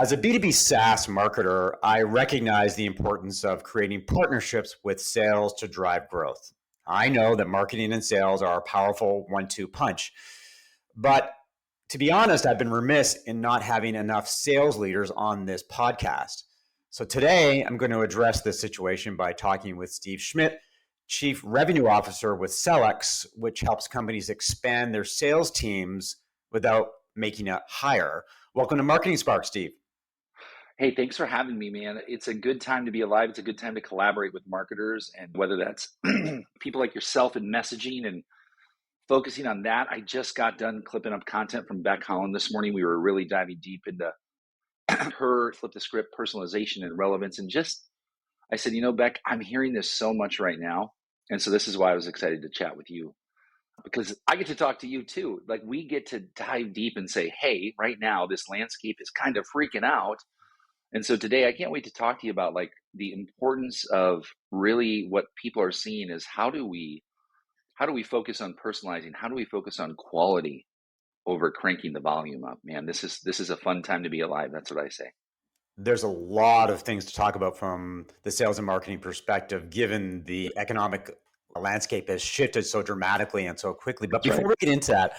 As a B2B SaaS marketer, I recognize the importance of creating partnerships with sales to drive growth. I know that marketing and sales are a powerful 1-2 punch. But to be honest, I've been remiss in not having enough sales leaders on this podcast. So today, I'm going to address this situation by talking with Steve Schmidt, Chief Revenue Officer with Sellex, which helps companies expand their sales teams without making a hire. Welcome to Marketing Spark, Steve. Hey, thanks for having me, man. It's a good time to be alive. It's a good time to collaborate with marketers, and whether that's people like yourself in messaging and focusing on that. I just got done clipping up content from Beck Holland this morning. We were really diving deep into her flip the script, personalization and relevance. And I said, Beck, I'm hearing this so much right now. And so this is why I was excited to chat with you, because I get to talk to you too. Like, we get to dive deep and say, hey, right now, this landscape is kind of freaking out. And so today, I can't wait to talk to you about like the importance of really what people are seeing is how do we focus on personalizing? How do we focus on quality over cranking the volume up? Man, this is a fun time to be alive. That's what I say. There's a lot of things to talk about from the sales and marketing perspective, given the economic landscape has shifted so dramatically and so quickly. But That's before right. we get into that,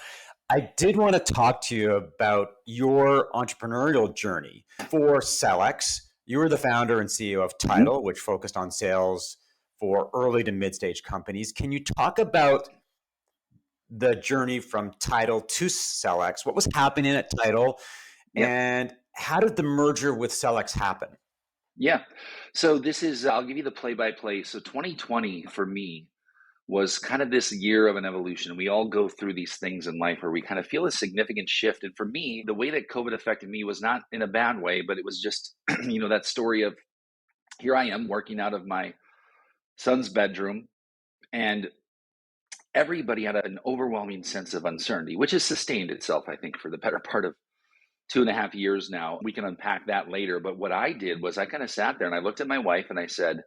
I did want to talk to you about your entrepreneurial journey for Sellex. You were the founder and CEO of Title, which focused on sales for early to mid-stage companies. Can you talk about the journey from Title to Sellex? What was happening at Title, Yep. and how did the merger with Sellex happen? Yeah. So I'll give you the play-by-play. So 2020 for me was kind of this year of an evolution. We all go through these things in life where we kind of feel a significant shift. And for me, the way that COVID affected me was not in a bad way, but it was just, that story of here I am working out of my son's bedroom, and everybody had an overwhelming sense of uncertainty, which has sustained itself, I think, for the better part of 2.5 years now. We can unpack that later. But what I did was I kind of sat there and I looked at my wife and I said,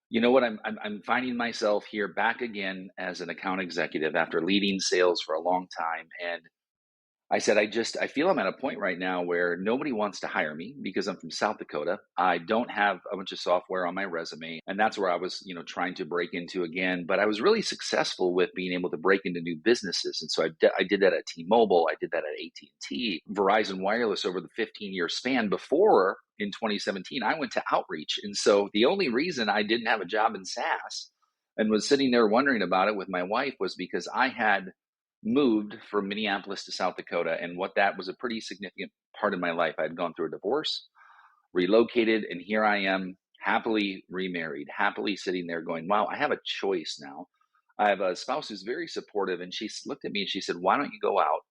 you know what, I'm finding myself here back again as an account executive after leading sales for a long time. And I said, I feel I'm at a point right now where nobody wants to hire me because I'm from South Dakota. I don't have a bunch of software on my resume. And that's where I was, trying to break into again. But I was really successful with being able to break into new businesses. And so I did that at T-Mobile. I did that at AT&T, Verizon Wireless over the 15-year span. Before, in 2017, I went to outreach. And so the only reason I didn't have a job in SaaS and was sitting there wondering about it with my wife was because I had moved from Minneapolis to South Dakota. And what that was a pretty significant part of my life. I had gone through a divorce, relocated, and here I am happily remarried, happily sitting there going, wow, I have a choice now. I have a spouse who's very supportive. And she looked at me and she said, why don't you go out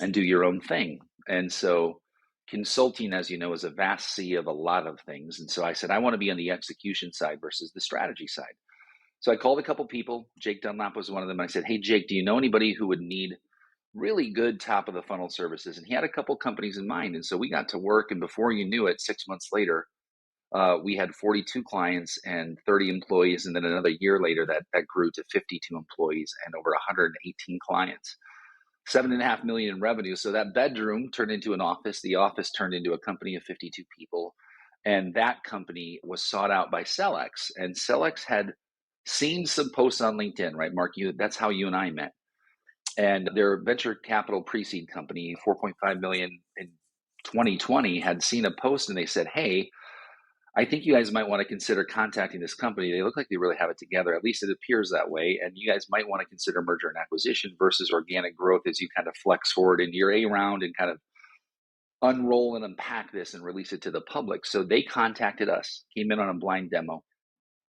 and do your own thing? And so consulting, as you know, is a vast sea of a lot of things. And so I said, I want to be on the execution side versus the strategy side. So I called a couple people. Jake Dunlap was one of them. I said, hey, Jake, do you know anybody who would need really good top of the funnel services? And he had a couple companies in mind. And so we got to work. And before you knew it, 6 months later, we had 42 clients and 30 employees. And then another year later, that grew to 52 employees and over 118 clients, 7.5 million in revenue. So that bedroom turned into an office. The office turned into a company of 52 people. And that company was sought out by Sellex. And Sellex had seen some posts on LinkedIn, right, Mark? That's how you and I met. And their venture capital pre-seed company, 4.5 million in 2020, had seen a post and they said, hey, I think you guys might want to consider contacting this company. They look like they really have it together. At least it appears that way. And you guys might want to consider merger and acquisition versus organic growth as you kind of flex forward in your A round and kind of unroll and unpack this and release it to the public. So they contacted us, came in on a blind demo.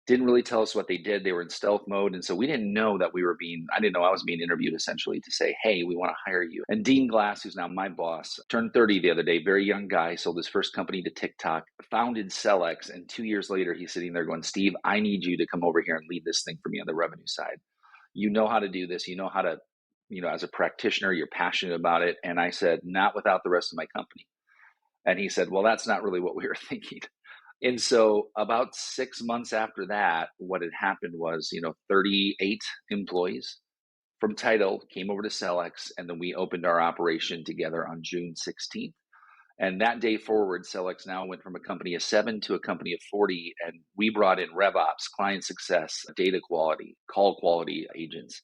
Didn't really tell us what they did. They were in stealth mode. And so we didn't know that I didn't know I was being interviewed essentially to say, hey, we want to hire you. And Dean Glass, who's now my boss, turned 30 the other day, very young guy, sold his first company to TikTok, founded Sellex. And 2 years later, he's sitting there going, Steve, I need you to come over here and lead this thing for me on the revenue side. You know how to do this. You know how to, as a practitioner, you're passionate about it. And I said, not without the rest of my company. And he said, well, that's not really what we were thinking. And so about 6 months after that, what had happened was, 38 employees from Title came over to Sellex, and then we opened our operation together on June 16th. And that day forward, Celex now went from a company of 7 to a company of 40. And we brought in RevOps, client success, data quality, call quality agents.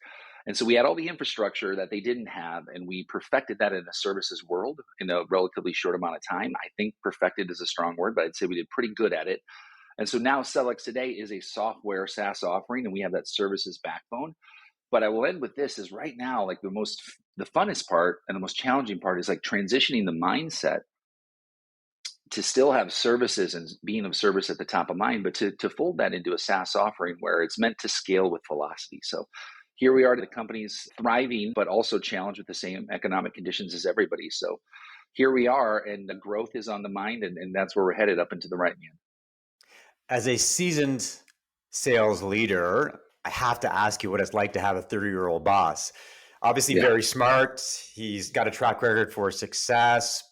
And so we had all the infrastructure that they didn't have, and we perfected that in a services world in a relatively short amount of time. I think perfected is a strong word, but I'd say we did pretty good at it. And so now Celex today is a software SaaS offering, and we have that services backbone. But I will end with this: is right now, like the funnest part and the most challenging part is like transitioning the mindset to still have services and being of service at the top of mind, but to fold that into a SaaS offering where it's meant to scale with velocity. So here we are, the company's thriving, but also challenged with the same economic conditions as everybody. So here we are, and the growth is on the mind, and that's where we're headed, up into the right hand. As a seasoned sales leader, I have to ask you what it's like to have a 30-year-old boss. Obviously, Yeah, very smart. He's got a track record for success.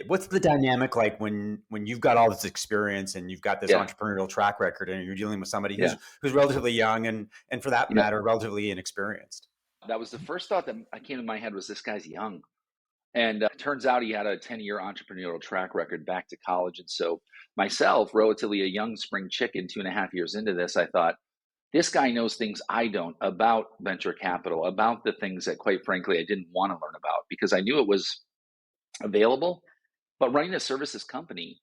What's the dynamic like when you've got all this experience and you've got this yeah, entrepreneurial track record and you're dealing with somebody yeah, who's relatively young and for that yeah. matter, relatively inexperienced? That was the first thought that came to my head, was this guy's young. And it turns out he had a 10-year entrepreneurial track record back to college. And so myself, relatively a young spring chicken, 2.5 years into this, I thought, this guy knows things I don't about venture capital, about the things that, quite frankly, I didn't want to learn about because I knew it was available. But running a services company,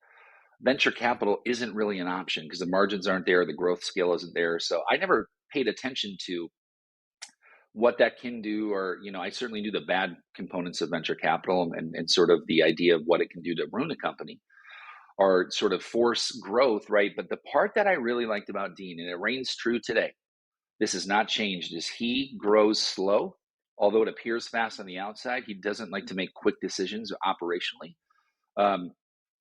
venture capital isn't really an option because the margins aren't there, the growth scale isn't there. So I never paid attention to what that can do, or I certainly knew the bad components of venture capital, and sort of the idea of what it can do to ruin a company or sort of force growth, right? But the part that I really liked about Dean, and it reigns true today, this has not changed, is he grows slow. Although it appears fast on the outside, he doesn't like to make quick decisions operationally. um,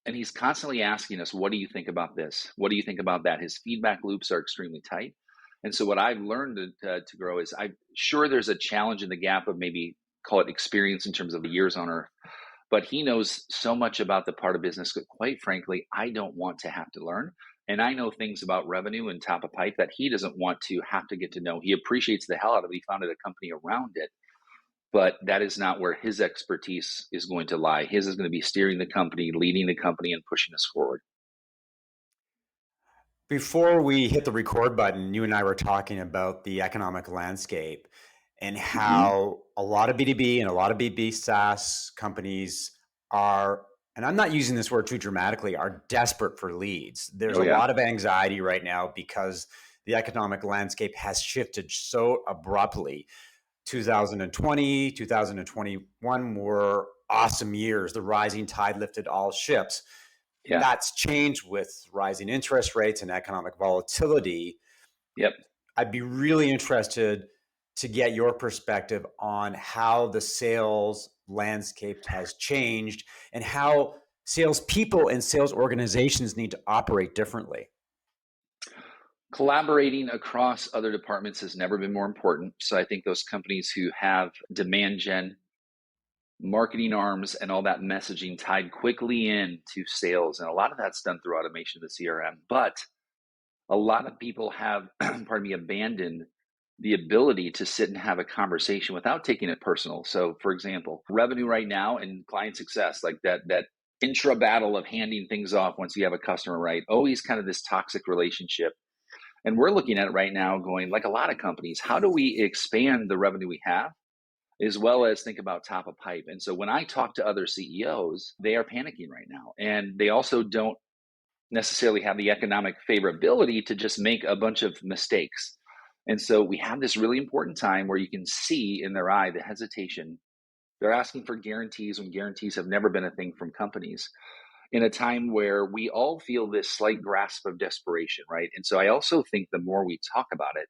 and he's constantly asking us, what do you think about this? What do you think about that? His feedback loops are extremely tight. And so what I've learned to grow is, I'm sure there's a challenge in the gap of, maybe call it experience in terms of the years on earth, but he knows so much about the part of business that, quite frankly, I don't want to have to learn. And I know things about revenue and top of pipe that he doesn't want to have to get to know. He appreciates the hell out of it. He founded a company around it, but that is not where his expertise is going to lie. His is going to be steering the company, leading the company, and pushing us forward. Before we hit the record button, you and I were talking about the economic landscape and Hmm. how a lot of B2B and a lot of B2B SaaS companies are, and I'm not using this word too dramatically, are desperate for leads. There's Oh a yeah, lot of anxiety right now because the economic landscape has shifted so abruptly. 2020, 2021 were awesome years. The rising tide lifted all ships. yeah, That's changed with rising interest rates and economic volatility. yep. I'd be really interested to get your perspective on how the sales landscape has changed and how salespeople and sales organizations need to operate differently. Collaborating across other departments has never been more important. So I think those companies who have demand gen, marketing arms, and all that messaging tied quickly into sales, and a lot of that's done through automation of the CRM. But a lot of people have, pardon me, abandoned the ability to sit and have a conversation without taking it personal. So, for example, revenue right now and client success, like that intra battle of handing things off once you have a customer, right? Always kind of this toxic relationship. And we're looking at it right now, going, like a lot of companies, how do we expand the revenue we have, as well as think about top of pipe? And so when I talk to other CEOs, they are panicking right now. And they also don't necessarily have the economic favorability to just make a bunch of mistakes. And so we have this really important time where you can see in their eye the hesitation. They're asking for guarantees when guarantees have never been a thing from companies, in a time where we all feel this slight grasp of desperation, right? And so I also think the more we talk about it,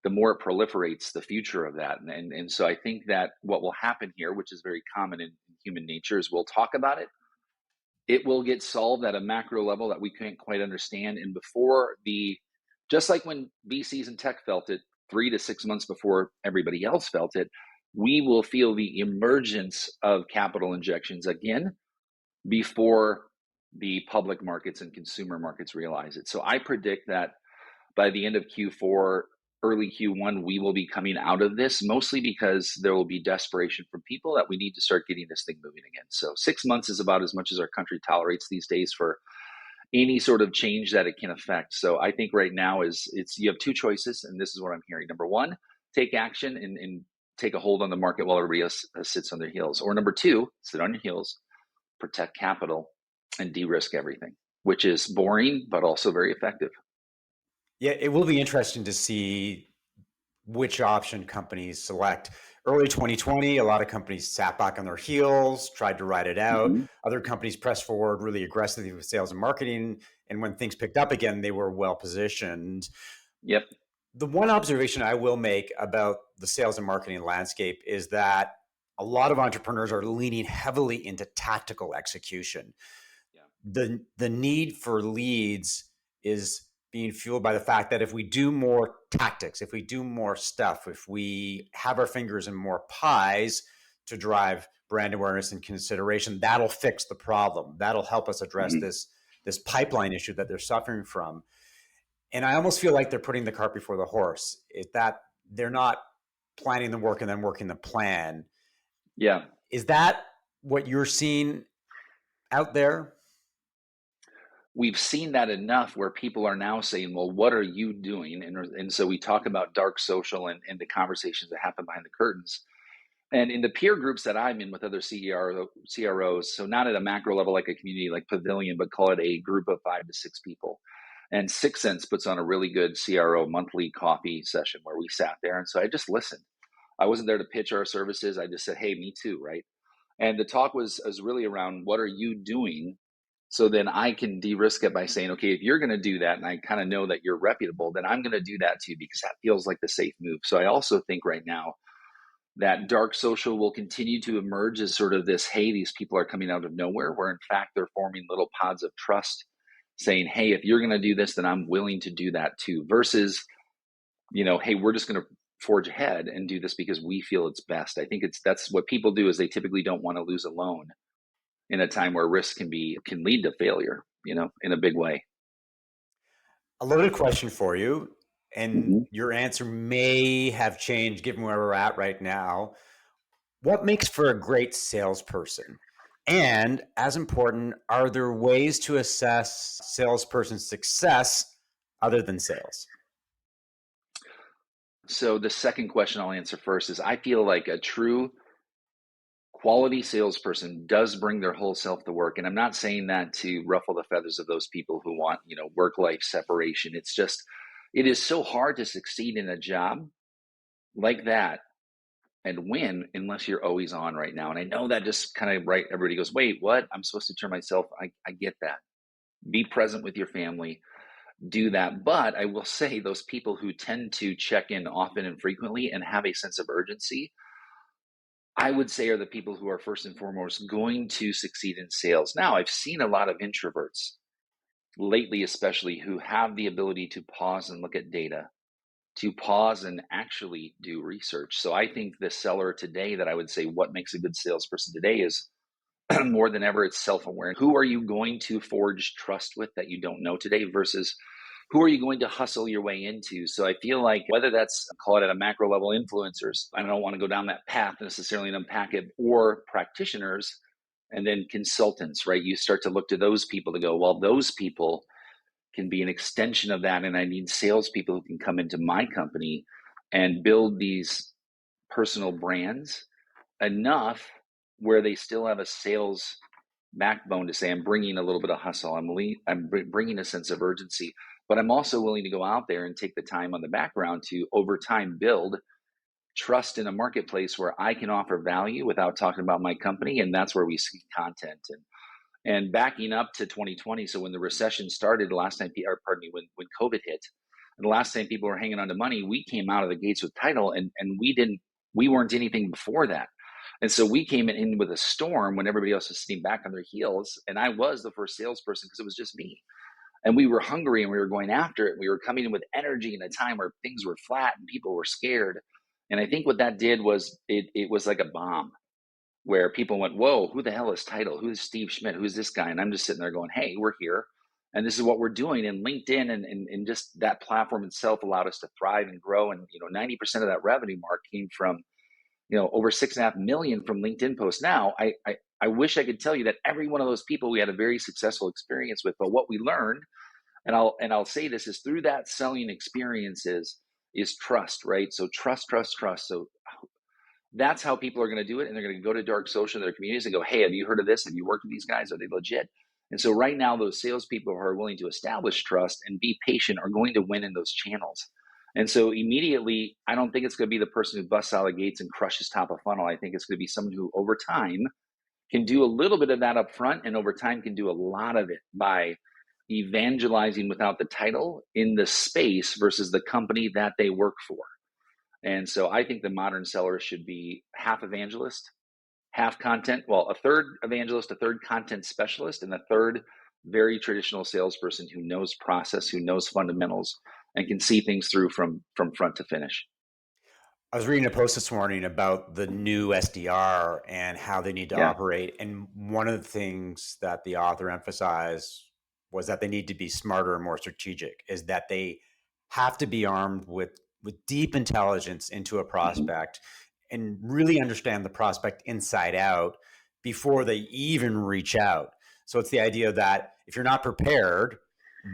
the more it proliferates the future of that. And so I think that what will happen here, which is very common in human nature, is we'll talk about it. It will get solved at a macro level that we can't quite understand. And just like when VCs and tech felt it 3 to 6 months before everybody else felt it, we will feel the emergence of capital injections again before the public markets and consumer markets realize it. So I predict that by the end of Q4, early Q1, we will be coming out of this, mostly because there will be desperation from people that we need to start getting this thing moving again. So 6 months is about as much as our country tolerates these days for any sort of change that it can affect. So I think right now it's you have two choices, and this is what I'm hearing. Number one, take action and take a hold on the market while everybody else sits on their heels. Or number two, sit on your heels, protect capital, and de-risk everything, which is boring but also very effective. Yeah, it will be interesting to see which option companies select. Early 2020, a lot of companies sat back on their heels, tried to ride it out. Mm-hmm. Other companies pressed forward really aggressively with sales and marketing. And when things picked up again, they were well positioned. Yep. The one observation I will make about the sales and marketing landscape is that a lot of entrepreneurs are leaning heavily into tactical execution. Yeah. The need for leads is being fueled by the fact that if we do more tactics, if we do more stuff, if we have our fingers in more pies to drive brand awareness and consideration, that'll fix the problem. That'll help us address Mm-hmm. this pipeline issue that they're suffering from. And I almost feel like they're putting the cart before the horse. Is that they're not planning the work and then working the plan. Yeah. Is that what you're seeing out there? We've seen that enough where people are now saying, well, what are you doing? And so we talk about dark social and the conversations that happen behind the curtains. And in the peer groups that I'm in with other CROs, so not at a macro level like a community like Pavilion, but call it a group of 5 to 6 people. And Six Sense puts on a really good CRO monthly coffee session where we sat there. And so I just listened. I wasn't there to pitch our services. I just said, hey, me too, right? And the talk was really around what are you doing? So then I can de-risk it by saying, okay, if you're going to do that, and I kind of know that you're reputable, then I'm going to do that too, because that feels like the safe move. So I also think right now that dark social will continue to emerge as sort of this, hey, these people are coming out of nowhere, where in fact they're forming little pods of trust saying, hey, if you're going to do this, then I'm willing to do that too, versus, hey, we're just going to forge ahead and do this because we feel it's best. I think that's what people do, is they typically don't want to lose a loan in a time where risk can lead to failure, in a big way. A loaded question for you, and Mm-hmm. your answer may have changed given where we're at right now. What makes for a great salesperson? And as important, are there ways to assess salesperson success other than sales? So the second question I'll answer first is, I feel like a true quality salesperson does bring their whole self to work. And I'm not saying that to ruffle the feathers of those people who want, work life separation. It's just, it is so hard to succeed in a job like that and win unless you're always on right now. And I know that just kind of, right, everybody goes, wait, what? I'm supposed to turn myself. I get that. Be present with your family, do that. But I will say, those people who tend to check in often and frequently and have a sense of urgency, I would say, are the people who are first and foremost going to succeed in sales. Now, I've seen a lot of introverts lately, especially, who have the ability to pause and look at data, to pause and actually do research. So I think the seller today, that I would say what makes a good salesperson today, is more than ever, it's self-awareness. Who are you going to forge trust with that you don't know today, versus who are you going to hustle your way into? So I feel like, whether that's, call it at a macro level, influencers, I don't want to go down that path necessarily and unpack it, or practitioners, and then consultants, right? You start to look to those people to go, well, those people can be an extension of that. And I need salespeople who can come into my company and build these personal brands enough where they still have a sales backbone to say, I'm bringing a little bit of hustle. I'm bringing a sense of urgency, but I'm also willing to go out there and take the time on the background to, over time, build trust in a marketplace where I can offer value without talking about my company. And that's where we see content. And backing up to 2020, so when the recession started, the last time, or pardon me, when COVID hit, and the last time people were hanging on to money, we came out of the gates with title, and we weren't anything before that. And so we came in with a storm when everybody else was sitting back on their heels. And I was the first salesperson because it was just me. And we were hungry and we were going after it. We were coming in with energy in a time where things were flat and people were scared. And I think what that did was, it was like a bomb, where people went, whoa, who the hell is Title? Who's Steve Schmidt? Who's this guy? And I'm just sitting there going, hey, we're here. And this is what we're doing. And LinkedIn and just that platform itself allowed us to thrive and grow. And 90% of that revenue mark came from over 6.5 million from LinkedIn posts. Now, I wish I could tell you that every one of those people we had a very successful experience with, but what we learned, and I'll say this, is through that selling experiences is trust, right? So trust. So that's how people are going to do it. And they're going to go to dark social in their communities and go, hey, have you heard of this? Have you worked with these guys? Are they legit? And so right now, those salespeople who are willing to establish trust and be patient are going to win in those channels. And so immediately, I don't think it's going to be the person who busts out of the gates and crushes top of funnel. I think it's going to be someone who over time can do a little bit of that up front, and over time can do a lot of it by evangelizing without the title in the space versus the company that they work for. And so I think the modern seller should be half evangelist, half content. Well, a third evangelist, a third content specialist, and a third very traditional salesperson who knows process, who knows fundamentals, and can see things through from front to finish. I was reading a post this morning about the new SDR and how they need to Yeah. operate. And one of the things that the author emphasized was that they need to be smarter and more strategic, is that they have to be armed with deep intelligence into a prospect and really understand the prospect inside out before they even reach out. So it's the idea that if you're not prepared,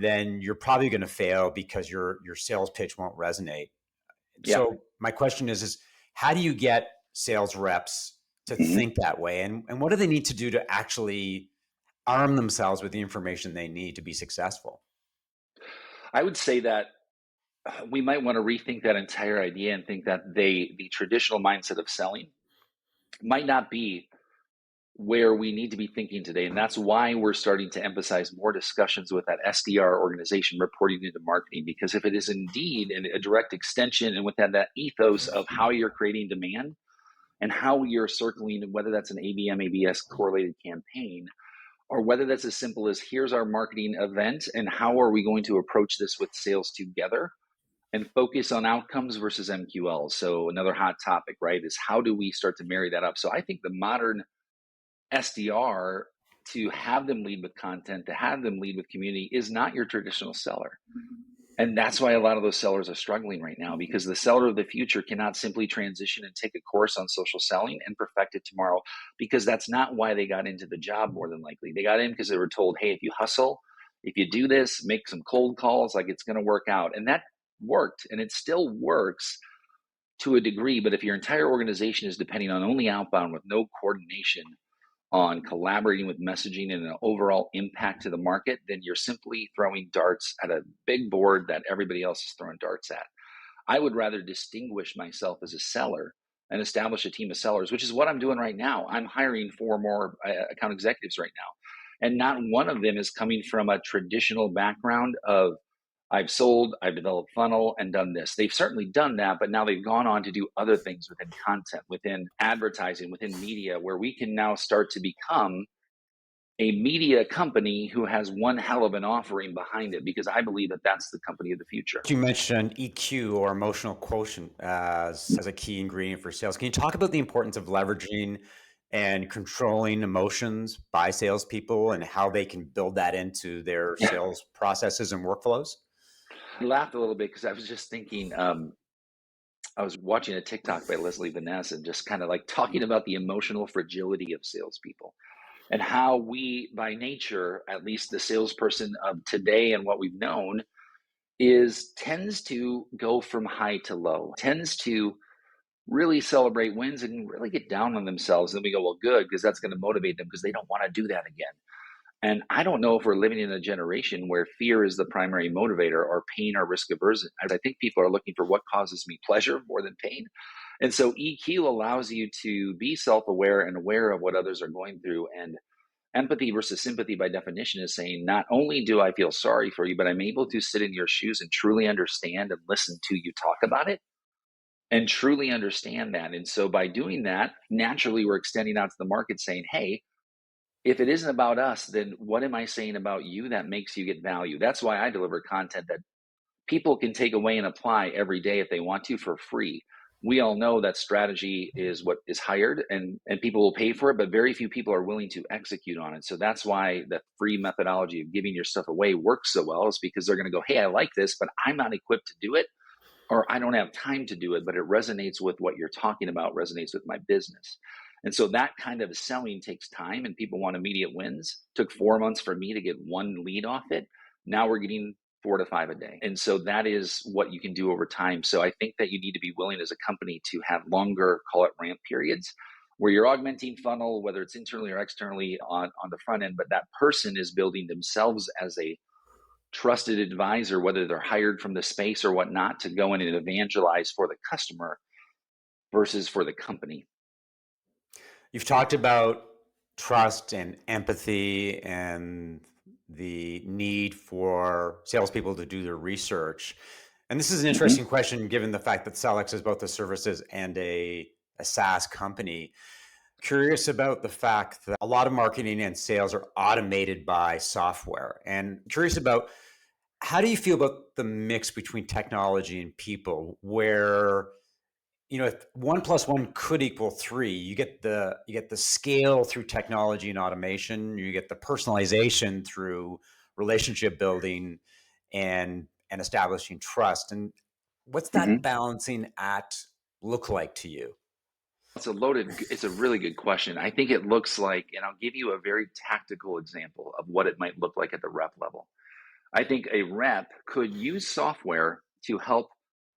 then you're probably going to fail because your sales pitch won't resonate. Yeah. So my question is how do you get sales reps to Mhm. think that way? And what do they need to do to actually arm themselves with the information they need to be successful? I would say that we might want to rethink that entire idea and think that the traditional mindset of selling might not be where we need to be thinking today. And that's why we're starting to emphasize more discussions with that SDR organization reporting into marketing, because if it is indeed a direct extension and with that ethos of how you're creating demand and how you're circling, whether that's an ABM, ABS correlated campaign, or whether that's as simple as here's our marketing event and how are we going to approach this with sales together and focus on outcomes versus MQL. So another hot topic, right, is how do we start to marry that up? So I think the modern SDR, to have them lead with content, to have them lead with community, is not your traditional seller. And that's why a lot of those sellers are struggling right now, because the seller of the future cannot simply transition and take a course on social selling and perfect it tomorrow, because that's not why they got into the job. More than likely, they got in because they were told, hey, if you hustle, if you do this, make some cold calls, like it's going to work out. And that worked, and it still works to a degree. But if your entire organization is depending on only outbound with no coordination on collaborating with messaging and an overall impact to the market, then you're simply throwing darts at a big board that everybody else is throwing darts at. I would rather distinguish myself as a seller and establish a team of sellers, which is what I'm doing right now. I'm hiring 4 more account executives right now. And not one of them is coming from a traditional background of I've sold, I've developed funnel and done this. They've certainly done that, but now they've gone on to do other things within content, within advertising, within media, where we can now start to become a media company who has one hell of an offering behind it, because I believe that that's the company of the future. You mentioned EQ, or emotional quotient, as a key ingredient for sales. Can you talk about the importance of leveraging and controlling emotions by salespeople and how they can build that into their Yeah. sales processes and workflows? I laughed a little bit because I was just thinking, I was watching a TikTok by Leslie Vanessa and just kind of like talking about the emotional fragility of salespeople and how we, by nature, at least the salesperson of today and what we've known, is tends to go from high to low, tends to really celebrate wins and really get down on themselves. And then we go, well, good, because that's going to motivate them because they don't want to do that again. And I don't know if we're living in a generation where fear is the primary motivator or pain or risk aversion. I think people are looking for what causes me pleasure more than pain. And so EQ allows you to be self-aware and aware of what others are going through. And empathy versus sympathy, by definition, is saying not only do I feel sorry for you, but I'm able to sit in your shoes and truly understand and listen to you talk about it and truly understand that. And so by doing that, naturally, we're extending out to the market saying, hey, if it isn't about us, then what am I saying about you that makes you get value? That's why I deliver content that people can take away and apply every day if they want to for free. we all know that strategy is what is hired, and people will pay for it, but very few people are willing to execute on it. So that's why the free methodology of giving your stuff away works so well, is because they're going to go, hey, I like this, but I'm not equipped to do it, or I don't have time to do it, but it resonates with what you're talking about, resonates with my business. And so that kind of selling takes time, and people want immediate wins. It took 4 months for me to get one lead off it. Now we're getting 4 to 5 a day. And so that is what you can do over time. So I think that you need to be willing as a company to have longer, call it ramp periods, where you're augmenting funnel, whether it's internally or externally on the front end, but that person is building themselves as a trusted advisor, whether they're hired from the space or whatnot, to go in and evangelize for the customer versus for the company. You've talked about trust and empathy and the need for salespeople to do their research. And this is an interesting question, given the fact that Selex is both a services and a SaaS company. Curious about the fact that a lot of marketing and sales are automated by software. And curious about, how do you feel about the mix between technology and people, where, if 1 + 1 could equal 3, you get the scale through technology and automation, you get the personalization through relationship building and establishing trust. And what's that Mm-hmm. balancing act look like to you? It's a really good question. I think it looks like, and I'll give you a very tactical example of what it might look like at the rep level. I think a rep could use software to help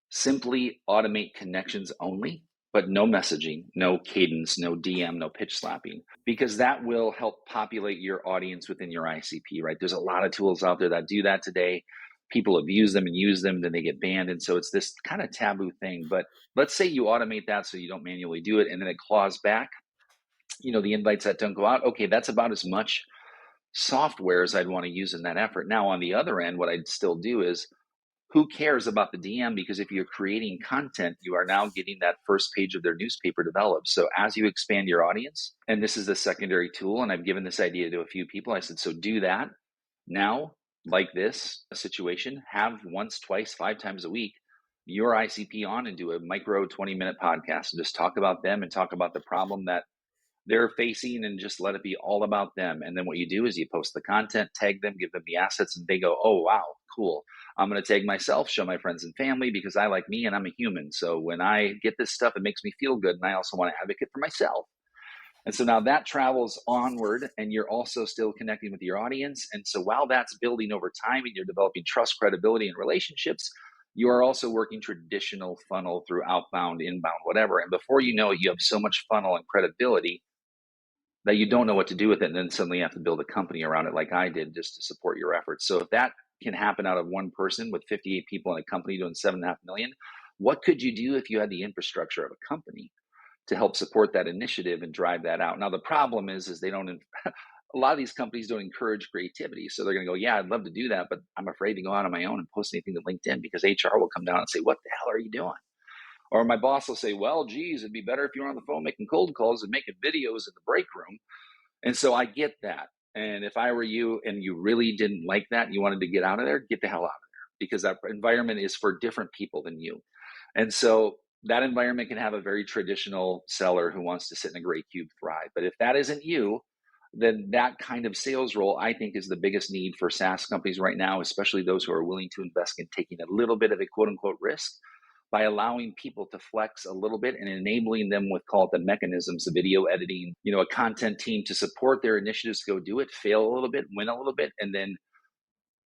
simply automate connections only, but no messaging, no cadence, no DM, no pitch slapping, because that will help populate your audience within your ICP, right? There's a lot of tools out there that do that today. People abuse them and use them, then they get banned. And so it's this kind of taboo thing. But let's say you automate that so you don't manually do it, and then it claws back, the invites that don't go out. Okay, that's about as much software as I'd want to use in that effort. Now, on the other end, what I'd still do is, who cares about the DM? Because if you're creating content, you are now getting that first page of their newspaper developed. So as you expand your audience, and this is the secondary tool, and I've given this idea to a few people, I said, so do that now, like this situation, have once, twice, 5 times a week, your ICP on and do a micro 20-minute podcast and just talk about them and talk about the problem that they're facing, and just let it be all about them. And then what you do is you post the content, tag them, give them the assets, and they go, oh, wow, cool. I'm going to tag myself, show my friends and family, because I like me and I'm a human. So when I get this stuff, it makes me feel good. And I also want to advocate for myself. And so now that travels onward, and you're also still connecting with your audience. And so while that's building over time and you're developing trust, credibility, and relationships, you are also working traditional funnel through outbound, inbound, whatever. And before you know it, you have so much funnel and credibility that you don't know what to do with it, and then suddenly you have to build a company around it, like I did, just to support your efforts. So if that can happen out of one person with 58 people in a company doing 7.5 million, what could you do if you had the infrastructure of a company to help support that initiative and drive that out? Now, the problem is they don't, a lot of these companies don't encourage creativity. So they're going to go, yeah, I'd love to do that, but I'm afraid to go out on my own and post anything to LinkedIn, because HR will come down and say, what the hell are you doing? Or my boss will say, well, geez, it'd be better if you were on the phone making cold calls and making videos in the break room. And so I get that. And if I were you and you really didn't like that and you wanted to get out of there, get the hell out of there, because that environment is for different people than you. And so that environment can have a very traditional seller who wants to sit in a gray cube thrive. But if that isn't you, then that kind of sales role, I think, is the biggest need for SaaS companies right now, especially those who are willing to invest in taking a little bit of a quote unquote risk, by allowing people to flex a little bit and enabling them with, call it, the mechanisms of video editing, a content team to support their initiatives to go do it, fail a little bit, win a little bit, and then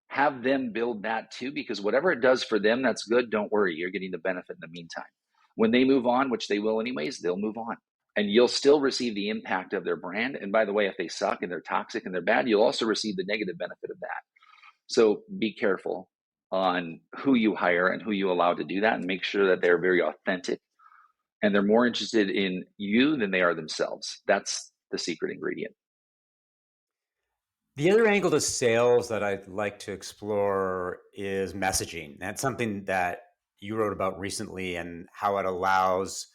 have them build that too, because whatever it does for them, that's good. Don't worry, you're getting the benefit in the meantime. When they move on, which they will anyways, they'll move on. And you'll still receive the impact of their brand. And by the way, if they suck and they're toxic and they're bad, you'll also receive the negative benefit of that. So be careful on who you hire and who you allow to do that, and make sure that they're very authentic and they're more interested in you than they are themselves. That's the secret ingredient. The other angle to sales that I'd like to explore is messaging. That's something that you wrote about recently, and how it allows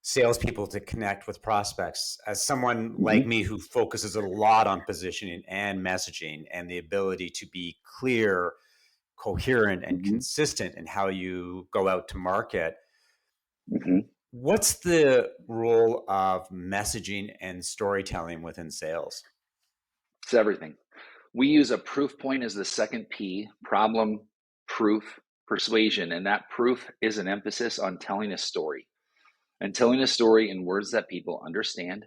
salespeople to connect with prospects. As someone like me who focuses a lot on positioning and messaging and the ability to be clear, coherent, and consistent in how you go out to market, Hmm. What's the role of messaging and storytelling within sales? It's everything. We use a proof point as the second P: problem, proof, persuasion. And that proof is an emphasis on telling a story and telling a story in words that people understand.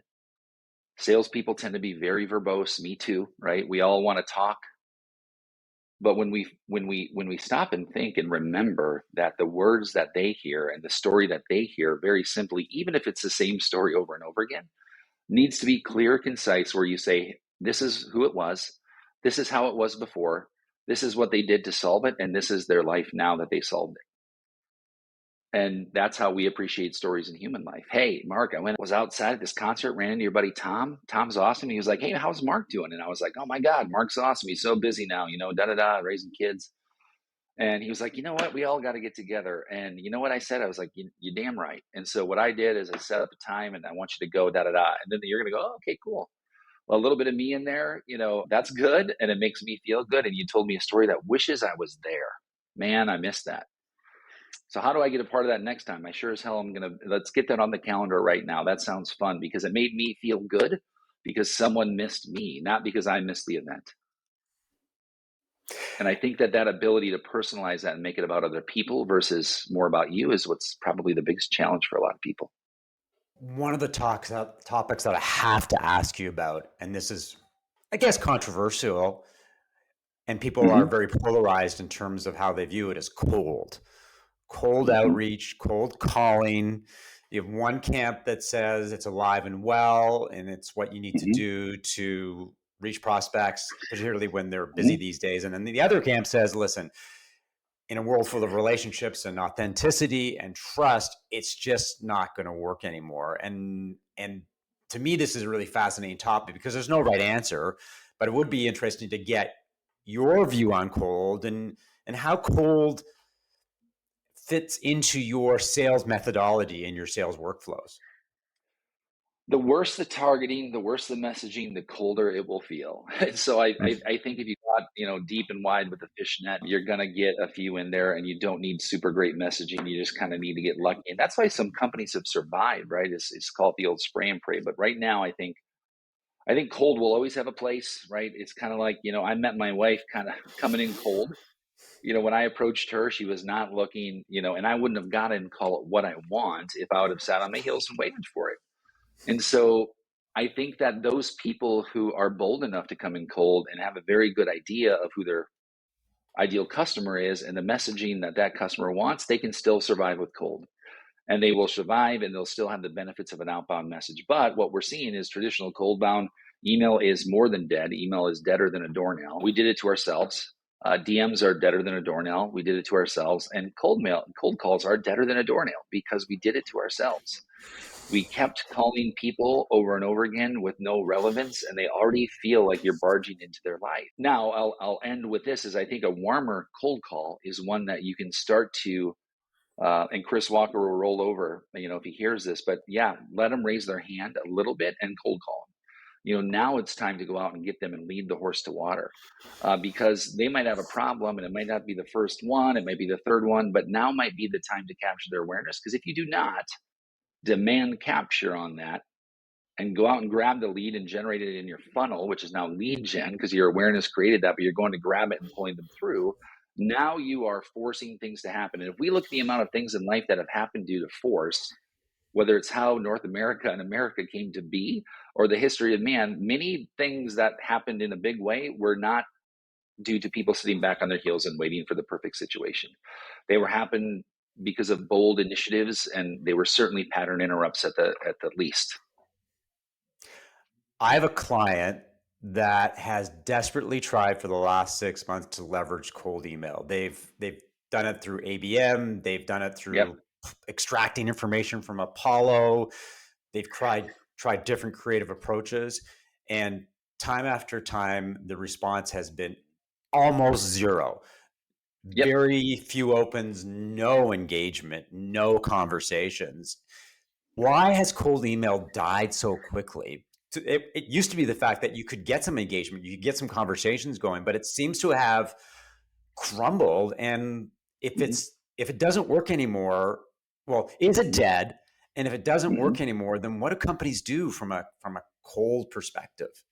Salespeople tend to be very verbose, me too, right? We all want to talk. But when we stop and think and remember that the words that they hear and the story that they hear, very simply, even if it's the same story over and over again, needs to be clear, concise, where you say, this is who it was, this is how it was before, this is what they did to solve it, and this is their life now that they solved it. And that's how we appreciate stories in human life. Hey, Mark, was outside at this concert, ran into your buddy Tom. Tom's awesome. He was like, hey, how's Mark doing? And I was like, oh my God, Mark's awesome. He's so busy now, da da da, raising kids. And he was like, you know what? We all got to get together. And you know what I said? I was like, you're damn right. And so what I did is I set up a time and I want you to go, da da da. And then you're going to go, oh, okay, cool. Well, a little bit of me in there, that's good. And it makes me feel good. And you told me a story that wishes I was there. Man, I missed that. So how do I get a part of that next time? I sure as hell let's get that on the calendar right now. That sounds fun because it made me feel good because someone missed me, not because I missed the event. And I think that ability to personalize that and make it about other people versus more about you is what's probably the biggest challenge for a lot of people. One of the topics that I have to ask you about, and this is, I guess, controversial, and people are Mm-hmm. very polarized in terms of how they view it, is cold Mm-hmm. outreach, cold calling. You have one camp that says it's alive and well, and it's what you need to Mm-hmm. do to reach prospects, particularly when they're busy Mm-hmm. these days. And then the other camp says, listen, in a world full of relationships and authenticity and trust, it's just not going to work anymore. And to me, this is a really fascinating topic because there's no right answer, but it would be interesting to get your view on cold and how cold fits into your sales methodology and your sales workflows. The worse the targeting, the worse the messaging, the colder it will feel. So I think if you got deep and wide with the fish net, you're gonna get a few in there, and you don't need super great messaging. You just kind of need to get lucky, and that's why some companies have survived. Right? It's called the old spray and pray. But right now, I think cold will always have a place. Right? It's kind of like I met my wife kind of coming in cold. When I approached her, she was not looking. And I wouldn't have gotten call it what I want if I would have sat on my heels and waited for it. And so I think that those people who are bold enough to come in cold and have a very good idea of who their ideal customer is and the messaging that customer wants, they can still survive with cold. And they will survive and they'll still have the benefits of an outbound message. But what we're seeing is traditional cold bound email is more than dead. Email is deader than a doornail. We did it to ourselves. DMs are deader than a doornail. We did it to ourselves. And cold calls are deader than a doornail because we did it to ourselves. We kept calling people over and over again with no relevance, and they already feel like you're barging into their life. Now, I'll end with this: is I think a warmer cold call is one that you can start to. And Chris Walker will roll over, if he hears this. But yeah, let them raise their hand a little bit and cold call them. Now it's time to go out and get them and lead the horse to water, because they might have a problem, and it might not be the first one, it might be the third one, but now might be the time to capture their awareness. Because if you do not demand capture on that and go out and grab the lead and generate it in your funnel, which is now lead gen because your awareness created that, but you're going to grab it and pulling them through. Now you are forcing things to happen. And if we look at the amount of things in life that have happened due to force, whether it's how North America and America came to be or the history of man, many things that happened in a big way were not due to people sitting back on their heels and waiting for the perfect situation. They were happened because of bold initiatives, and they were certainly pattern interrupts at the least. I have a client that has desperately tried for the last 6 months to leverage cold email. They've done it through ABM. They've done it Yep. through extracting information from Apollo. They've tried different creative approaches, and time after time, the response has been almost zero. Yep. Very few opens, no engagement, no conversations. Why has cold email died so quickly? It used to be the fact that you could get some engagement, you could get some conversations going, but it seems to have crumbled. And if Mhm. it doesn't work anymore, Well, is it dead? And if it doesn't Mhm. work anymore, then what do companies do from a cold perspective?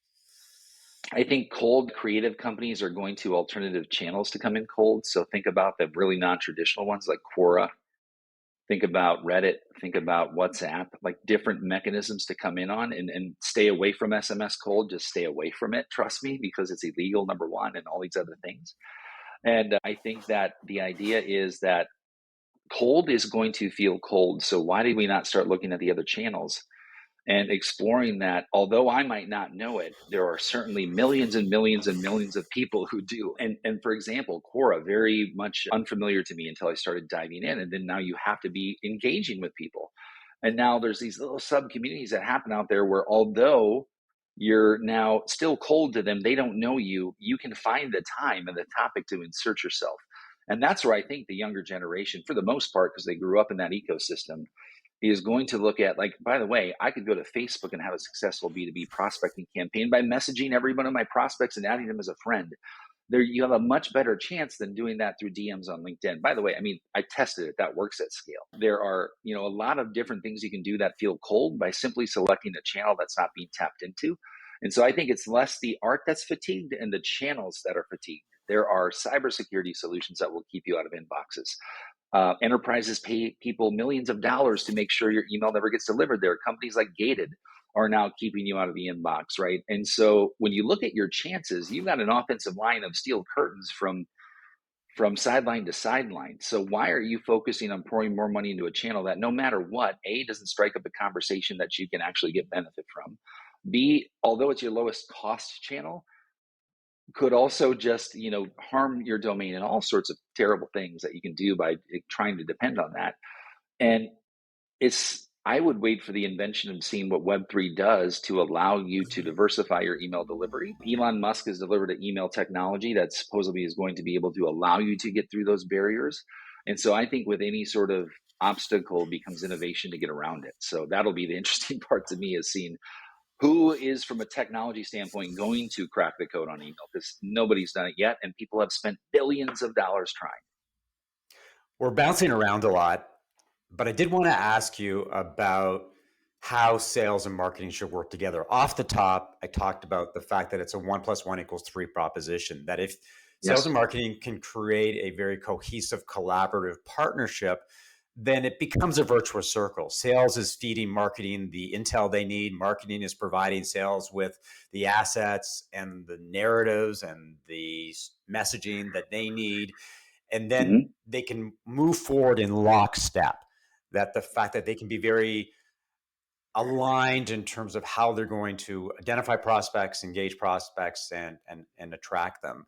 I think cold creative companies are going to alternative channels to come in cold. So think about the really non-traditional ones like Quora. Think about Reddit, think about WhatsApp, like different mechanisms to come in on and stay away from SMS cold. Just stay away from it. Trust me, because it's illegal, number one, and all these other things. And I think that the idea is that cold is going to feel cold. So why did we not start looking at the other channels and exploring that? Although I might not know it, there are certainly millions and millions and millions of people who do. And for example, Quora, very much unfamiliar to me until I started diving in. And then now you have to be engaging with people. And now there's these little sub communities that happen out there where although you're now still cold to them, they don't know you, you can find the time and the topic to insert yourself. And that's where I think the younger generation, for the most part, because they grew up in that ecosystem, is going to look at, like, by the way, I could go to Facebook and have a successful B2B prospecting campaign by messaging every one of my prospects and adding them as a friend. There, you have a much better chance than doing that through DMs on LinkedIn. By the way, I mean, I tested it. That works at scale. There are, a lot of different things you can do that feel cold by simply selecting a channel that's not being tapped into. And so I think it's less the art that's fatigued and the channels that are fatigued. There are cybersecurity solutions that will keep you out of inboxes. Enterprises pay people millions of dollars to make sure your email never gets delivered there. Companies like Gated are now keeping you out of the inbox, right? And so when you look at your chances, you've got an offensive line of steel curtains from sideline to sideline. So why are you focusing on pouring more money into a channel that no matter what, A, doesn't strike up a conversation that you can actually get benefit from? B, although it's your lowest cost channel, could also just harm your domain and all sorts of terrible things that you can do by trying to depend on that. And I would wait for the invention of seeing what Web3 does to allow you to diversify your email delivery. Elon Musk has delivered an email technology that supposedly is going to be able to allow you to get through those barriers. And so I think with any sort of obstacle becomes innovation to get around it. So that'll be the interesting part to me, is seeing who is, from a technology standpoint, going to crack the code on email, because nobody's done it yet. And people have spent billions of dollars trying. We're bouncing around a lot, but I did want to ask you about how sales and marketing should work together. Off the top, I talked about the fact that it's a 1+1=3 proposition, that if sales and Yes. marketing can create a very cohesive, collaborative partnership, then it becomes a virtuous circle. Sales is feeding marketing the intel they need. Marketing is providing sales with the assets and the narratives and the messaging that they need. And then Mm-hmm. they can move forward in lockstep. That the fact that they can be very aligned in terms of how they're going to identify prospects, engage prospects, and attract them.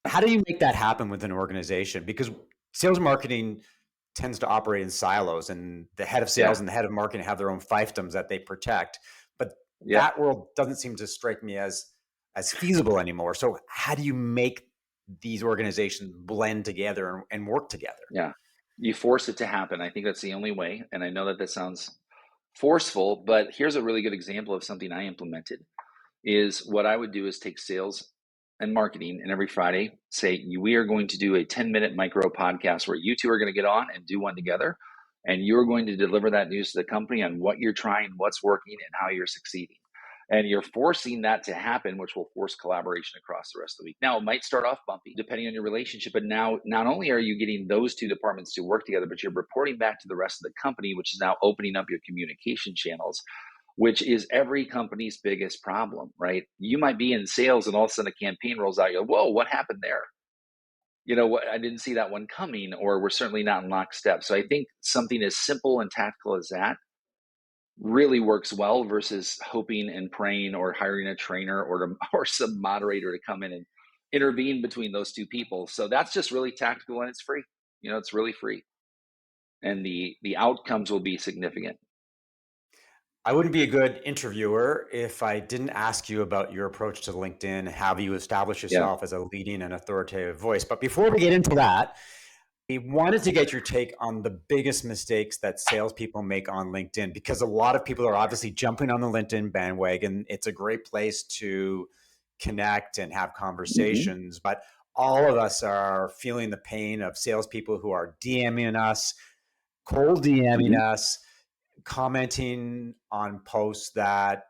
How do you make that happen with an organization? Because sales and marketing tends to operate in silos, and the head of sales Yeah. and the head of marketing have their own fiefdoms that they protect. But Yeah. that world doesn't seem to strike me as feasible anymore. So how do you make these organizations blend together and work together? Yeah. You force it to happen. I think that's the only way. And I know that that sounds forceful, but here's a really good example of something I implemented. Is what I would do is take sales and marketing, and every Friday say, we are going to do a 10-minute micro podcast where you two are going to get on and do one together. And you're going to deliver that news to the company on what you're trying, what's working, and how you're succeeding. And you're forcing that to happen, which will force collaboration across the rest of the week. Now, it might start off bumpy depending on your relationship, but now not only are you getting those two departments to work together, but you're reporting back to the rest of the company, which is now opening up your communication channels, which is every company's biggest problem, right? You might be in sales and all of a sudden a campaign rolls out. You go, whoa, what happened there? What, I didn't see that one coming, or we're certainly not in lockstep. So I think something as simple and tactical as that really works well versus hoping and praying or hiring a trainer or some moderator to come in and intervene between those two people. So that's just really tactical, and it's free. It's really free, and the outcomes will be significant. I wouldn't be a good interviewer if I didn't ask you about your approach to LinkedIn, how you establish Yeah. yourself as a leading and authoritative voice. But before we get into that, we wanted to get your take on the biggest mistakes that salespeople make on LinkedIn, because a lot of people are obviously jumping on the LinkedIn bandwagon. It's a great place to connect and have Hmm. conversations, but all of us are feeling the pain of salespeople who are DMing us, cold DMing Mhm. us, commenting on posts that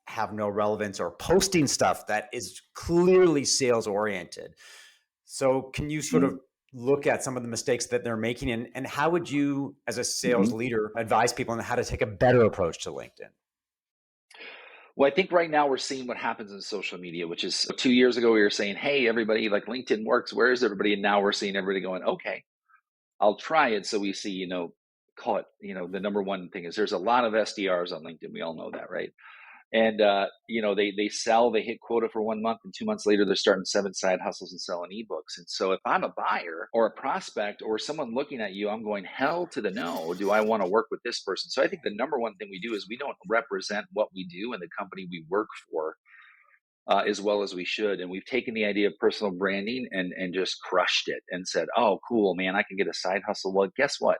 have no relevance, or posting stuff that is clearly sales oriented. So can you sort of Mhm. look at some of the mistakes that they're making, and how would you, as a sales Mhm. leader, advise people on how to take a better approach to LinkedIn? Well, I think right now we're seeing what happens in social media, which is 2 years ago we were saying, "Hey, everybody, like LinkedIn works. Where is everybody?" And now we're seeing everybody going, "Okay, I'll try it." So we see, call it, the number one thing is there's a lot of SDRs on LinkedIn. We all know that, right? And they sell, they hit quota for 1 month, and 2 months later they're starting 7 side hustles and selling ebooks. And so if I'm a buyer or a prospect or someone looking at you, I'm going, hell to the no, do I want to work with this person? So I think the number one thing we do is we don't represent what we do and the company we work for as well as we should. And we've taken the idea of personal branding and just crushed it and said, oh cool, man, I can get a side hustle. Well, guess what?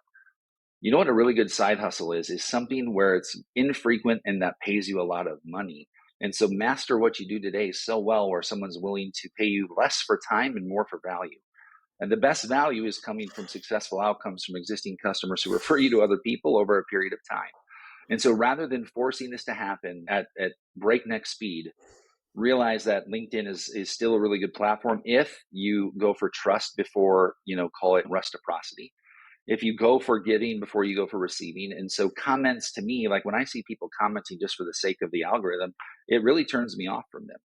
You know what a really good side hustle is something where it's infrequent and that pays you a lot of money. And so master what you do today so well where someone's willing to pay you less for time and more for value. And the best value is coming from successful outcomes from existing customers who refer you to other people over a period of time. And so rather than forcing this to happen at breakneck speed, realize that LinkedIn is still a really good platform if you go for trust before, call it reciprocity, if you go for giving before you go for receiving. And so comments to me, like when I see people commenting just for the sake of the algorithm, it really turns me off from them.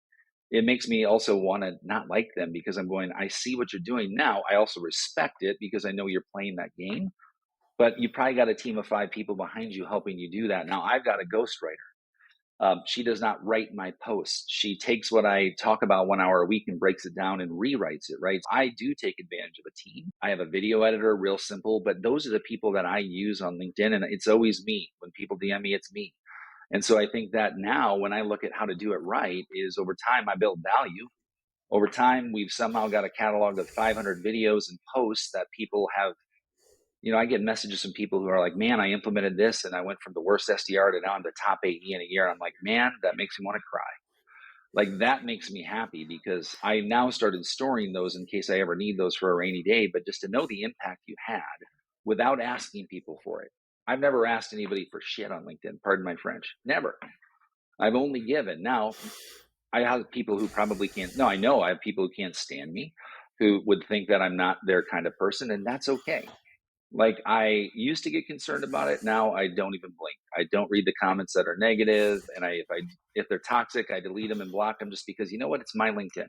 It makes me also want to not like them because I'm going, I see what you're doing now. I also respect it because I know you're playing that game, but you probably got a team of 5 people behind you helping you do that. Now I've got a ghostwriter. She does not write my posts. She takes what I talk about 1 hour a week and breaks it down and rewrites it, right? I do take advantage of a team. I have a video editor, real simple, but those are the people that I use on LinkedIn. And it's always me. When people DM me, it's me. And so I think that now when I look at how to do it right is over time, I build value. Over time, we've somehow got a catalog of 500 videos and posts that people have. I get messages from people who are like, man, I implemented this and I went from the worst SDR to now I'm the top AE in a year. I'm like, man, that makes me want to cry. Like that makes me happy because I now started storing those in case I ever need those for a rainy day. But just to know the impact you had without asking people for it. I've never asked anybody for shit on LinkedIn. Pardon my French. Never. I've only given. Now, I have people who probably can't. No, I know I have people who can't stand me, who would think that I'm not their kind of person, and that's okay. Like I used to get concerned about it. Now I don't even blink. I don't read the comments that are negative, and if they're toxic, I delete them and block them just because you know what? It's my LinkedIn.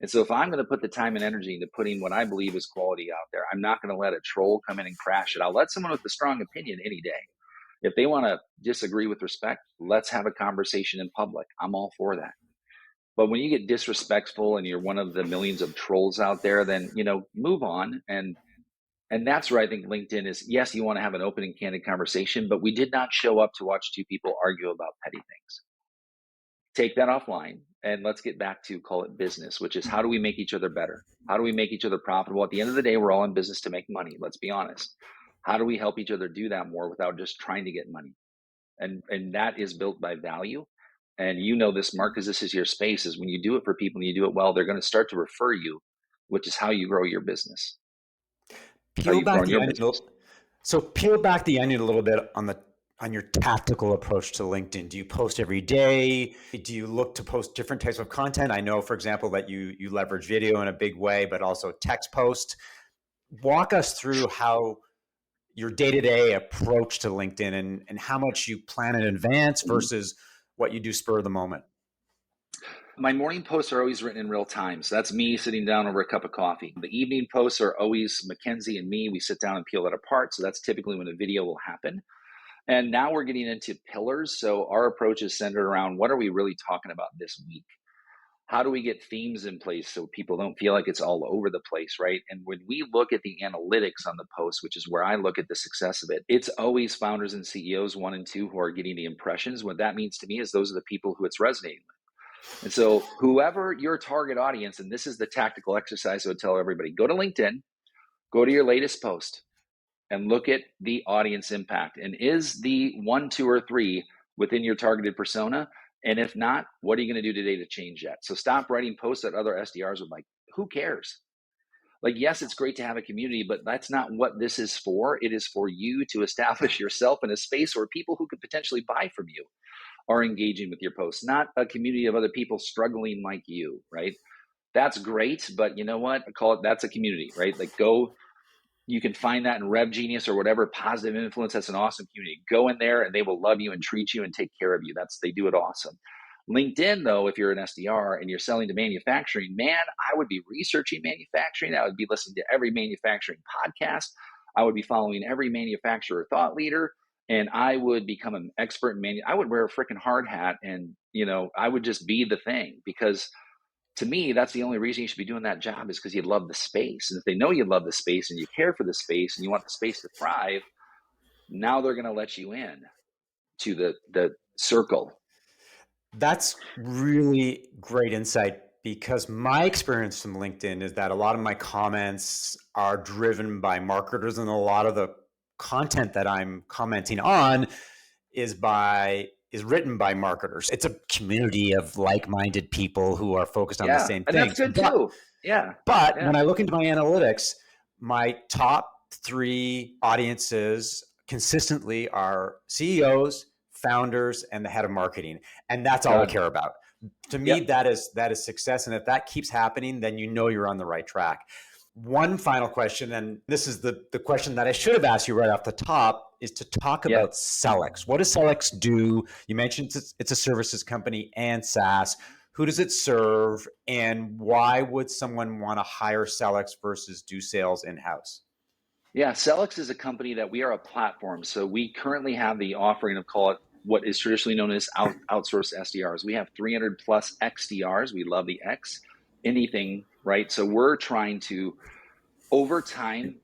And so if I'm going to put the time and energy into putting what I believe is quality out there, I'm not going to let a troll come in and crash it. I'll let someone with a strong opinion any day. If they want to disagree with respect, let's have a conversation in public. I'm all for that. But when you get disrespectful and you're one of the millions of trolls out there, then move on. And that's where I think LinkedIn is. Yes, you want to have an open and candid conversation, but we did not show up to watch 2 people argue about petty things. Take that offline and let's get back to call it business, which is how do we make each other better? How do we make each other profitable? At the end of the day, we're all in business to make money. Let's be honest. How do we help each other do that more without just trying to get money? And that is built by value. And this, Mark, because this is your space, is when you do it for people and you do it well, they're going to start to refer you, which is how you grow your business. It's how Peel you've back grown the your onion. business. So peel back the onion a little bit on your tactical approach to LinkedIn. Do you post every day? Do you look to post different types of content? I know, for example, that you leverage video in a big way, but also text post. Walk us through how your day-to-day approach to LinkedIn, and how much you plan in advance Mhm. versus what you do spur of the moment. My morning posts are always written in real time. So that's me sitting down over a cup of coffee. The evening posts are always Mackenzie and me. We sit down and peel it apart. So that's typically when a video will happen. And now we're getting into pillars. So our approach is centered around what are we really talking about this week? How do we get themes in place so people don't feel like it's all over the place, right? And when we look at the analytics on the post, which is where I look at the success of it, it's always founders and CEOs 1 and 2 who are getting the impressions. What that means to me is those are the people who it's resonating with. And so whoever your target audience, and this is the tactical exercise I would tell everybody, go to LinkedIn, go to your latest post and look at the audience impact. And is the 1, 2, or 3 within your targeted persona? And if not, what are you going to do today to change that? So stop writing posts that other SDRs would like. Who cares? Like, yes, it's great to have a community, but that's not what this is for. It is for you to establish yourself in a space where people who could potentially buy from you are engaging with your posts, not a community of other people struggling like you, right? That's great, but you know what? I call it, that's a community, right? Like, go, you can find that in Rev Genius or whatever positive influence. That's an awesome community. Go in there and they will love you and treat you and take care of you. They do it awesome. LinkedIn, though, if you're an SDR and you're selling to manufacturing, man, I would be researching manufacturing. I would be listening to every manufacturing podcast. I would be following every manufacturer thought leader, and I would become an expert in I would wear a freaking hard hat, and I would just be the thing, because to me, that's the only reason you should be doing that job, is because you love the space. And if they know you love the space and you care for the space and you want the space to thrive, now they're going to let you in to the circle. That's really great insight, because my experience from LinkedIn is that a lot of my comments are driven by marketers, and a lot of the content that I'm commenting on is written by marketers. It's a community of like-minded people who are focused on the Yeah. same And that's things. good too. Yeah. But Yeah. when I look into my analytics, my top 3 audiences consistently are CEOs, founders, and the head of marketing. And that's all I Good. care about. To me, Yep. that is success. And if that keeps happening, then you're on the right track. One final question, and this is the question that I should have asked you right off the top, is to talk Yeah. about Sellex. What does Sellex do? You mentioned it's a services company and SaaS. Who does it serve, and why would someone want to hire Sellex versus do sales in-house? Yeah. Cellex is a company that we are a platform. So we currently have the offering of, call it, what is traditionally known as outsourced SDRs. We have 300 plus XDRs. We love the X, anything, right? So we're trying to, over time,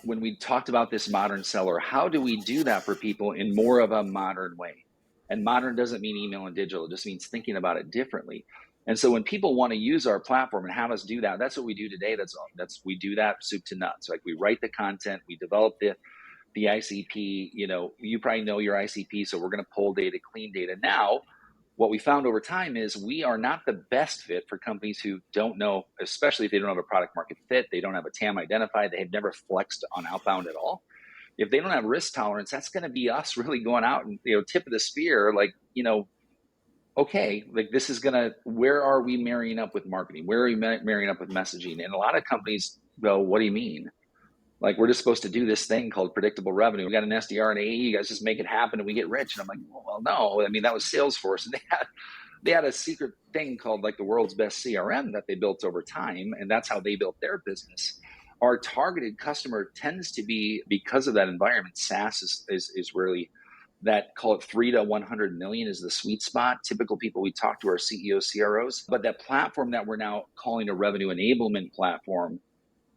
when we talked about this modern seller, how do we do that for people in more of a modern way? And modern doesn't mean email and digital, it just means thinking about it differently. And so when people want to use our platform and have us do that, that's what we do today. We do that soup to nuts. Like, we write the content, we develop the ICP. You probably know your ICP, so we're going to pull data, clean data. Now, what we found over time is we are not the best fit for companies who don't know, especially if they don't have a product market fit, they don't have a TAM identified, they have never flexed on outbound at all. If they don't have risk tolerance, that's going to be us really going out and, tip of the spear, like, okay, like, this is going to, where are we marrying up with marketing? Where are we marrying up with messaging? And a lot of companies go, what do you mean? Like, we're just supposed to do this thing called predictable revenue. We got an SDR and AE, you guys just make it happen and we get rich. And I'm like, well, no. I mean, that was Salesforce, and they had a secret thing called, like, the world's best CRM that they built over time, and that's how they built their business. Our targeted customer tends to be, because of that environment, SaaS is really that, call it 3 to 100 million is the sweet spot. Typical people we talk to are CEOs, CROs. But that platform that we're now calling a revenue enablement platform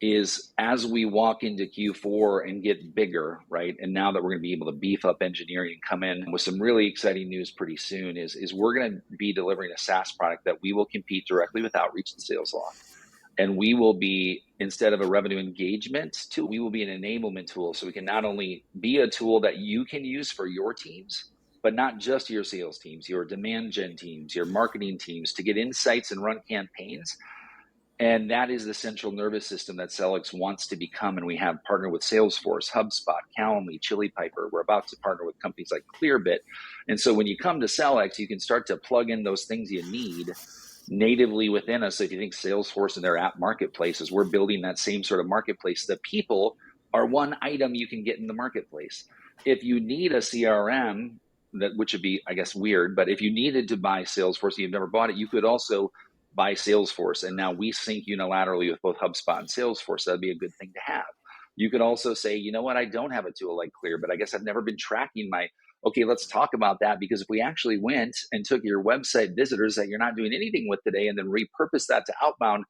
is, as we walk into Q4 and get bigger, right? And now that we're going to be able to beef up engineering and come in with some really exciting news pretty soon, is we're going to be delivering a SaaS product that we will compete directly with Outreach and SalesLoft. And we will be, instead of a revenue engagement tool, we will be an enablement tool. So we can not only be a tool that you can use for your teams, but not just your sales teams, your demand gen teams, your marketing teams, to get insights and run campaigns. And that is the central nervous system that Sellex wants to become. And we have partnered with Salesforce, HubSpot, Calendly, Chili Piper. We're about to partner with companies like Clearbit. And so when you come to Sellex, you can start to plug in those things you need natively within us. So if you think Salesforce and their app marketplaces, we're building that same sort of marketplace. The people are one item you can get in the marketplace. If you need a CRM, which would be, I guess, weird, but if you needed to buy Salesforce and you've never bought it, you could also buy Salesforce. And now we sync unilaterally with both HubSpot and Salesforce. That'd be a good thing to have. You could also say, you know what, I don't have a tool like Clear, but I guess I've never been tracking my, okay, let's talk about that. Because if we actually went and took your website visitors that you're not doing anything with today and then repurpose that to outbound,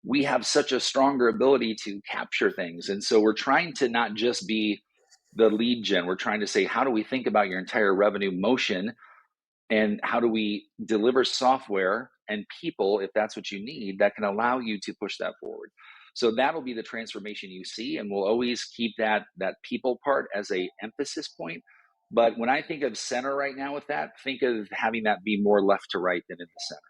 we have such a stronger ability to capture things. And so we're trying to not just be the lead gen. We're trying to say, how do we think about your entire revenue motion? And how do we deliver software and people, if that's what you need, that can allow you to push that forward? So that'll be the transformation you see. And we'll always keep that people part as a emphasis point. But when I think of center right now with that, think of having that be more left to right than in the center.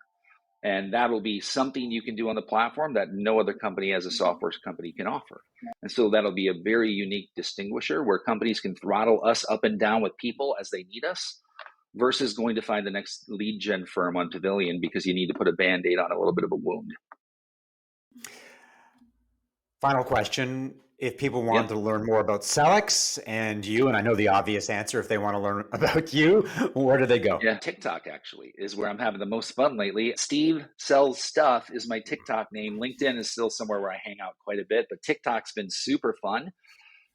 And that'll be something you can do on the platform that no other company as a software company can offer. And so that'll be a very unique distinguisher where companies can throttle us up and down with people as they need us versus going to find the next lead gen firm on Pavilion because you need to put a Band-Aid on a little bit of a wound. Final question. If people wanted Yep. to learn more about Sellex and you, and I know the obvious answer, if they want to learn about you, where do they go? Yeah, TikTok actually is where I'm having the most fun lately. Steve Sells Stuff is my TikTok name. LinkedIn is still somewhere where I hang out quite a bit, but TikTok's been super fun.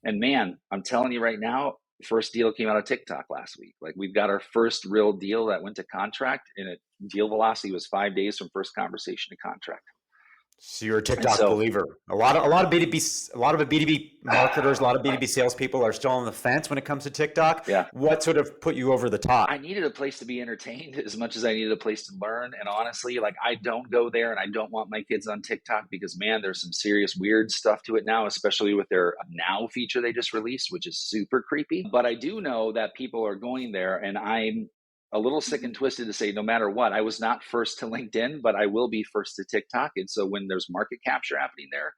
And man, I'm telling you right now, first deal came out of TikTok last week. Like we've got our first real deal that went to contract, and deal velocity was 5 days from first conversation to contract. So you're a TikTok believer. A lot of B2B marketers, a lot of B2B salespeople are still on the fence when it comes to TikTok. Yeah. What sort of put you over the top? I needed a place to be entertained as much as I needed a place to learn. And honestly, like I don't go there, and I don't want my kids on TikTok because man, there's some serious weird stuff to it now, especially with their Now feature they just released, which is super creepy. But I do know that people are going there, and I'm a little sick and twisted to say no matter what, I was not first to LinkedIn, but I will be first to TikTok. And so when there's market capture happening there,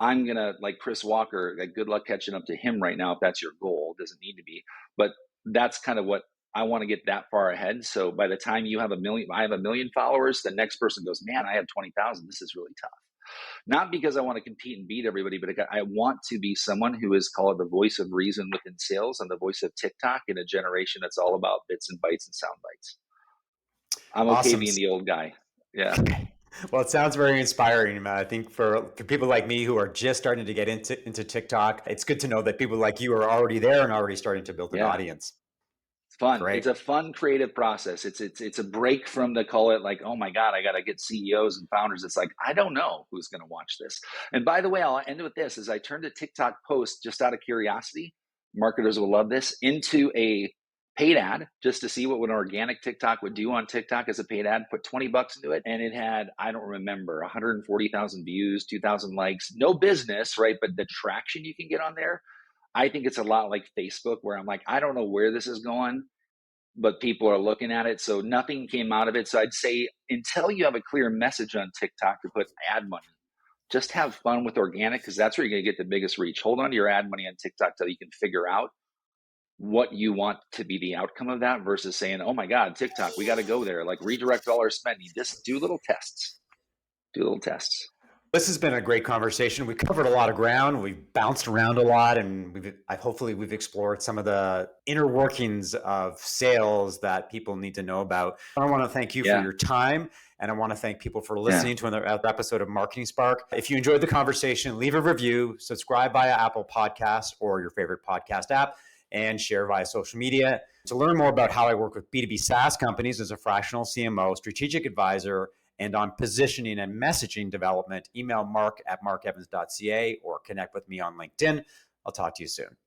I'm going to, like Chris Walker, like good luck catching up to him right now if that's your goal. It doesn't need to be. But that's kind of what I want to get that far ahead. So by the time you have I have 1 million followers, the next person goes, man, I have 20,000. This is really tough. Not because I want to compete and beat everybody, but I want to be someone who is called the voice of reason within sales and the voice of TikTok in a generation that's all about bits and bytes and sound bites. I'm okay Awesome. being the old guy. Yeah. Well, it sounds very inspiring. I think for people like me who are just starting to get into TikTok, it's good to know that people like you are already there and already starting to build an audience. It's fun. Great. It's a fun creative process. It's a break from the call it like, oh my God, I got to get CEOs and founders. It's like, I don't know who's going to watch this. And by the way, I'll end with this. As I turned a TikTok post just out of curiosity, marketers will love this, into a paid ad just to see what an organic TikTok would do on TikTok as a paid ad, put $20 into it. And it had, I don't remember, 140,000 views, 2,000 likes, no business, right? But the traction you can get on there, I think it's a lot like Facebook where I'm like, I don't know where this is going, but people are looking at it. So nothing came out of it. So I'd say until you have a clear message on TikTok to put ad money, just have fun with organic because that's where you're going to get the biggest reach. Hold on to your ad money on TikTok till you can figure out what you want to be the outcome of that versus saying, oh my God, TikTok, we got to go there. Like redirect all our spending. Just do little tests. Do little tests. This has been a great conversation. We covered a lot of ground. We've bounced around a lot, and hopefully we've explored some of the inner workings of sales that people need to know about. I want to thank you for your time, and I want to thank people for listening to another episode of Marketing Spark. If you enjoyed the conversation, leave a review, subscribe via Apple Podcasts or your favorite podcast app, and share via social media. To learn more about how I work with B2B SaaS companies as a fractional CMO, strategic advisor, and on positioning and messaging development, email mark@markevans.ca or connect with me on LinkedIn. I'll talk to you soon.